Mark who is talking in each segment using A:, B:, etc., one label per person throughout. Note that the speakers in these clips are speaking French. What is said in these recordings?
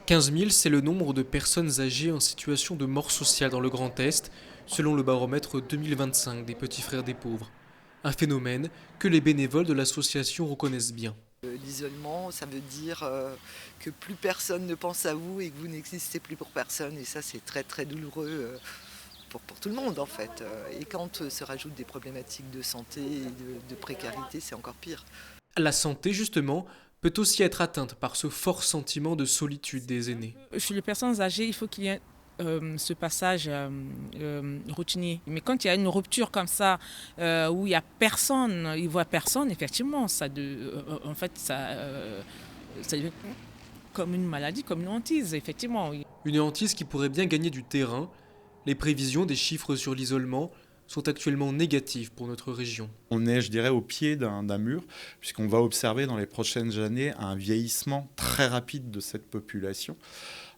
A: 15 000, c'est le nombre de personnes âgées en situation de mort sociale dans le Grand Est, selon le baromètre 2025 des Petits Frères des Pauvres. Un phénomène que les bénévoles de l'association reconnaissent bien.
B: L'isolement, ça veut dire que plus personne ne pense à vous et que vous n'existez plus pour personne. Et ça, c'est très très douloureux pour tout le monde en fait. Et quand se rajoutent des problématiques de santé et de précarité, c'est encore pire.
A: La santé, justement, peut aussi être atteinte par ce fort sentiment de solitude des aînés.
C: Chez les personnes âgées, il faut qu'il y ait ce passage routinier. Mais quand il y a une rupture comme ça, où il n'y a personne, ils ne voient personne, effectivement, ça devient comme une maladie, comme une hantise, effectivement.
A: Une hantise qui pourrait bien gagner du terrain. Les prévisions des chiffres sur l'isolement sont actuellement négatives pour notre région.
D: On est, je dirais, au pied d'un mur, puisqu'on va observer dans les prochaines années un vieillissement très rapide de cette population.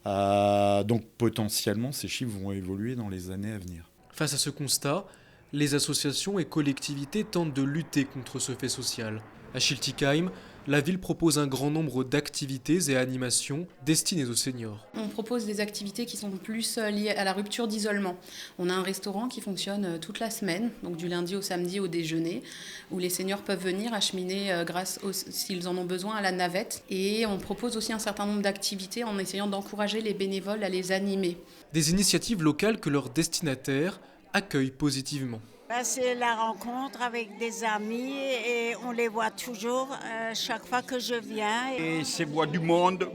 D: Donc potentiellement, ces chiffres vont évoluer dans les années à venir.
A: Face à ce constat, les associations et collectivités tentent de lutter contre ce fait social. À Schiltigheim, la ville propose un grand nombre d'activités et animations destinées aux seniors.
E: On propose des activités qui sont plus liées à la rupture d'isolement. On a un restaurant qui fonctionne toute la semaine, donc du lundi au samedi au déjeuner, où les seniors peuvent venir acheminer s'ils en ont besoin à la navette. Et on propose aussi un certain nombre d'activités en essayant d'encourager les bénévoles à les animer.
A: Des initiatives locales que leurs destinataires accueillent positivement.
F: C'est la rencontre avec des amis et on les voit toujours chaque fois que je viens.
G: Et c'est voir du monde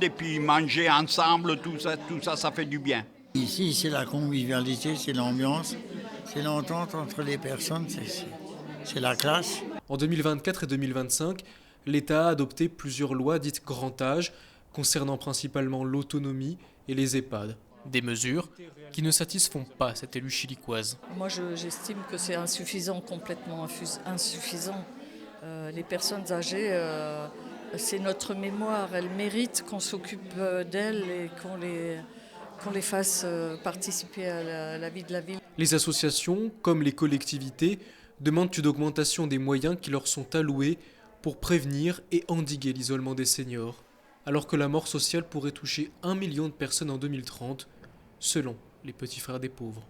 G: et puis manger ensemble, tout ça, ça fait du bien.
H: Ici, c'est la convivialité, c'est l'ambiance, c'est l'entente entre les personnes, c'est la classe.
A: En 2024 et 2025, l'État a adopté plusieurs lois dites grand âge, concernant principalement l'autonomie et les EHPAD. Des mesures qui ne satisfont pas cette élue chilicoise.
I: Moi, j'estime que c'est insuffisant, complètement insuffisant. Les personnes âgées, c'est notre mémoire. Elles méritent qu'on s'occupe d'elles et qu'on les fasse participer à la vie de la ville.
A: Les associations, comme les collectivités, demandent une augmentation des moyens qui leur sont alloués pour prévenir et endiguer l'isolement des seniors, alors que la mort sociale pourrait toucher 1 million de personnes en 2030, selon les Petits Frères des Pauvres.